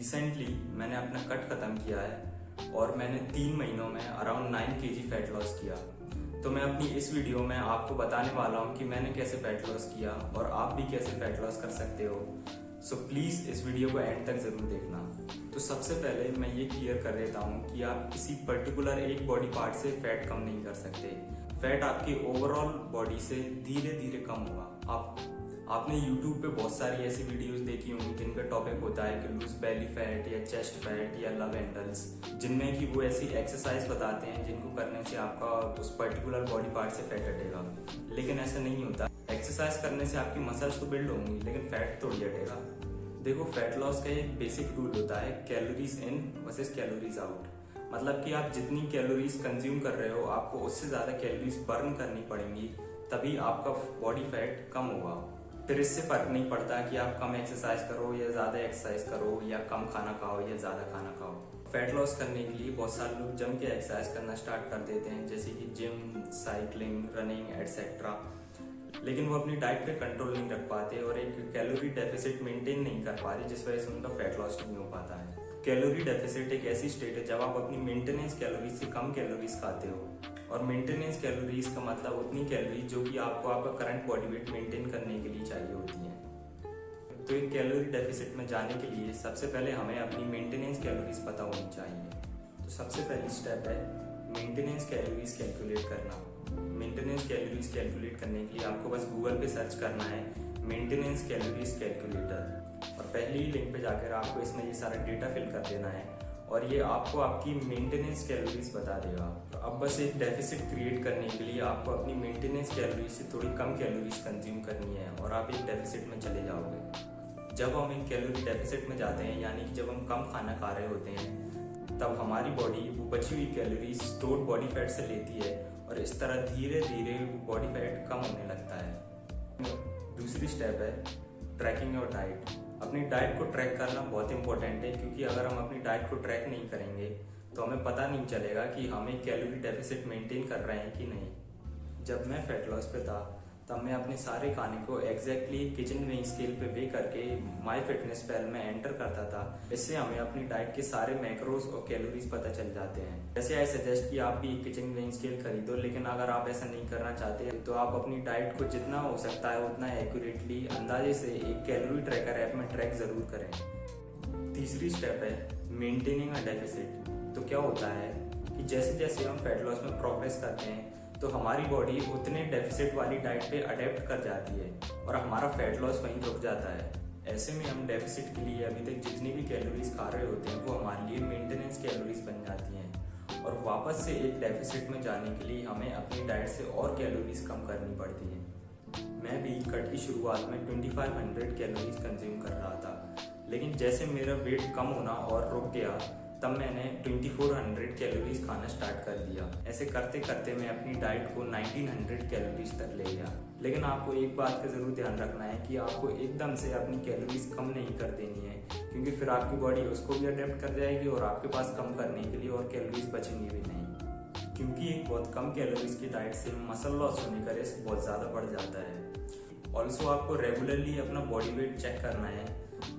Recently मैंने अपना cut ख़त्म किया है और मैंने 3 महीनों में अराउंड 9 kg फैट लॉस किया। तो मैं अपनी इस वीडियो में आपको बताने वाला हूँ कि मैंने कैसे फैट लॉस किया और आप भी कैसे फैट लॉस कर सकते हो। सो प्लीज़ इस वीडियो को एंड तक ज़रूर देखना। तो सबसे पहले मैं ये क्लियर कर देता हूँ कि आप किसी पर्टिकुलर एक बॉडी पार्ट से फैट कम नहीं कर सकते। फैट आपकी ओवरऑल बॉडी से धीरे धीरे कम होगा। आपने YouTube पे बहुत सारी ऐसी वीडियोस देखी होंगी जिनका टॉपिक होता है कि लूज बेली फैट या चेस्ट फैट या लव हैंडल्स, जिनमें कि वो ऐसी एक्सरसाइज बताते हैं जिनको करने से आपका उस पर्टिकुलर बॉडी पार्ट से फैट हटेगा। लेकिन ऐसा नहीं होता। एक्सरसाइज करने से आपकी मसल्स तो बिल्ड होंगी लेकिन फैट थोड़ी हटेगा। देखो, फैट लॉस का एक बेसिक रूल होता है calories in versus calories out. मतलब कि आप जितनी कैलोरीज कंज्यूम कर रहे हो आपको उससे ज़्यादा कैलोरीज बर्न करनी पड़ेंगी, तभी आपका बॉडी फैट कम होगा। फिर इससे फर्क नहीं पड़ता कि आप कम एक्सरसाइज करो या ज़्यादा एक्सरसाइज करो या कम खाना खाओ या ज़्यादा खाना खाओ। फैट लॉस करने के लिए बहुत सारे लोग जम के एक्सरसाइज करना स्टार्ट कर देते हैं, जैसे कि जिम, साइकिलिंग, रनिंग एटसेट्रा। लेकिन वो अपनी डाइट पे कंट्रोल नहीं रख पाते और एक कैलोरी डेफिसिट मेंटेन नहीं कर पाते, जिस वजह से उनका फैट लॉस नहीं हो पाता है। कैलोरी डेफिसिट एक ऐसी स्टेट है जब आप अपनी मेंटेनेंस कैलोरीज से कम कैलोरीज खाते हो। और मेंटेनेंस कैलोरीज का मतलब उतनी कैलोरीज जो कि आपको आपका करंट बॉडी वेट मेंटेन करने के लिए चाहिए होती है। तो एक कैलोरी डेफिसिट में जाने के लिए सबसे पहले हमें अपनी मेंटेनेंस कैलोरीज पता होनी चाहिए। तो सबसे पहली स्टेप है मेंटेनेंस कैलोरीज कैलकुलेट करना। मेंटेनेंस कैलोरीज कैलकुलेट करने के लिए आपको बस गूगल पे सर्च करना है मेंटेनेंस कैलोरीज कैलकुलेटर, और पहली ही लिंक पे जाकर आपको इसमें ये सारा डेटा फिल कर देना है और ये आपको आपकी मेंटेनेंस कैलोरीज बता देगा। तो अब बस एक डेफिसिट क्रिएट करने के लिए आपको अपनी मेंटेनेंस कैलोरीज से थोड़ी कम कैलोरीज कंज्यूम करनी है और आप एक डेफिसिट में चले जाओगे। जब हम एक कैलोरी डेफिसिट में जाते हैं, यानी कि जब हम कम खाना खा रहे होते हैं, तब हमारी बॉडी वो बची हुई कैलोरीज स्टोर्ड बॉडी फैट से लेती है और इस तरह धीरे धीरे बॉडी फैट कम होने लगता है। दूसरी स्टेप है ट्रैकिंग योर डाइट। अपनी डाइट को ट्रैक करना बहुत इंपॉर्टेंट है, क्योंकि अगर हम अपनी डाइट को ट्रैक नहीं करेंगे तो हमें पता नहीं चलेगा कि हम एक कैलोरी डेफिसिट मेंटेन कर रहे हैं कि नहीं। जब मैं फैट लॉस पे था तब मैं अपने सारे खाने को एग्जैक्टली किचन वेइंग स्केल पे वे करके माई फिटनेस पैल में एंटर करता था। इससे हमें अपनी डाइट के सारे मैक्रोज और कैलोरीज पता चल जाते हैं। जैसे आई सजेस्ट कि आप भी एक किचन वेइंग स्केल खरीदो, लेकिन अगर आप ऐसा नहीं करना चाहते तो आप अपनी डाइट को जितना हो सकता है उतना एक्यूरेटली अंदाजे से एक कैलोरी ट्रैकर ऐप में ट्रैक जरूर करें। तीसरी स्टेप है मेंटेनिंग अ डेफिसिट। तो क्या होता है कि जैसे जैसे हम फैट लॉस में प्रोग्रेस करते हैं तो हमारी बॉडी उतने डेफिसिट वाली डाइट पे अडेप्ट कर जाती है और हमारा फैट लॉस वहीं रुक जाता है। ऐसे में हम डेफिसिट के लिए अभी तक जितनी भी कैलोरीज खा रहे होते हैं वो हमारे लिए मेंटेनेंस कैलोरीज बन जाती हैं और वापस से एक डेफिसिट में जाने के लिए हमें अपनी डाइट से और कैलोरीज कम करनी पड़ती है। मैं भी कट की शुरुआत में 2500 कैलोरीज कंज्यूम कर रहा था, लेकिन जैसे मेरा वेट कम होना और रुक गया तब मैंने 2400 कैलोरीज खाना स्टार्ट कर दिया। ऐसे करते करते मैं अपनी डाइट को 1900 कैलोरीज तक ले गया। लेकिन आपको एक बात का ज़रूर ध्यान रखना है कि आपको एकदम से अपनी कैलोरीज कम नहीं कर देनी है, क्योंकि फिर आपकी बॉडी उसको भी अडेप्ट कर जाएगी और आपके पास कम करने के लिए और कैलोरीज बचेंगी भी नहीं। क्योंकि एक बहुत कम कैलोरीज की डाइट से मसल लॉस होने का रिस्क बहुत ज़्यादा बढ़ जाता है। ऑल्सो आपको रेगुलरली अपना बॉडी वेट चेक करना है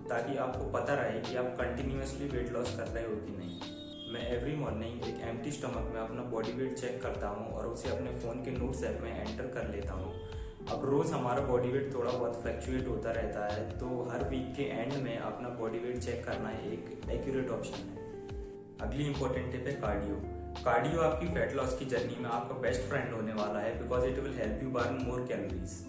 ताकि आपको पता रहे कि आप कंटिन्यूसली वेट लॉस कर रहे हो कि नहीं। मैं एवरी मॉर्निंग एक एम्प्टी स्टमक में अपना बॉडी वेट चेक करता हूँ और उसे अपने फ़ोन के नोट्स ऐप में एंटर कर लेता हूँ। अब रोज़ हमारा बॉडी वेट थोड़ा बहुत फ्लक्चुएट होता रहता है, तो हर वीक के एंड में अपना बॉडी वेट चेक करना एक एक्यूरेट ऑप्शन है। अगली इंपॉर्टेंट टिप है कार्डियो। कार्डियो आपकी फैट लॉस की जर्नी में आपका बेस्ट फ्रेंड होने वाला है, because it will help you burn more calories.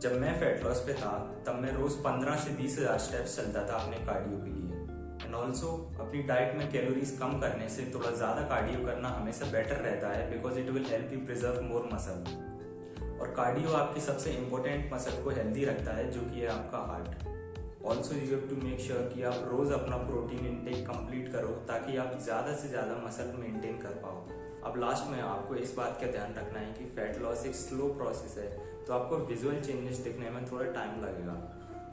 जब मैं फैट लॉस पे था तब मैं रोज 15 से 20,000 स्टेप्स चलता था अपने कार्डियो के लिए। एंड ऑल्सो अपनी डाइट में कैलोरीज कम करने से थोड़ा ज़्यादा कार्डियो करना हमेशा बेटर रहता है, because it will help you preserve more muscle. और कार्डियो आपकी सबसे इंपॉर्टेंट मसल को हेल्दी रखता है, जो कि है आपका heart. Also you have to make sure कि आप रोज़ अपना प्रोटीन इनटेक कंप्लीट करो ताकि आप ज़्यादा से ज़्यादा मसल मेंटेन कर पाओ। अब लास्ट में आपको इस बात का ध्यान रखना है कि फैट लॉस एक स्लो प्रोसेस है, तो आपको विजुअल चेंजेस दिखने में थोड़ा टाइम लगेगा।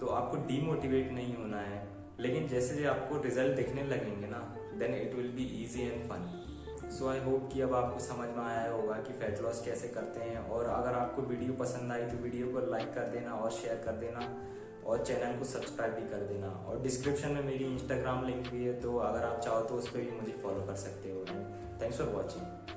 तो आपको डीमोटिवेट नहीं होना है, लेकिन जैसे आपको रिजल्ट दिखने लगेंगे ना, then it will be easy and fun. So I hope कि अब आपको समझ में आया होगा कि फैट लॉस कैसे करते हैं। और अगर आपको वीडियो पसंद आई तो वीडियो को लाइक कर देना और शेयर कर देना। और चैनल को सब्सक्राइब भी कर देना। और डिस्क्रिप्शन में मेरी इंस्टाग्राम लिंक भी है, तो अगर आप चाहो तो उस पर भी मुझे फॉलो कर सकते हो। And thanks for watching.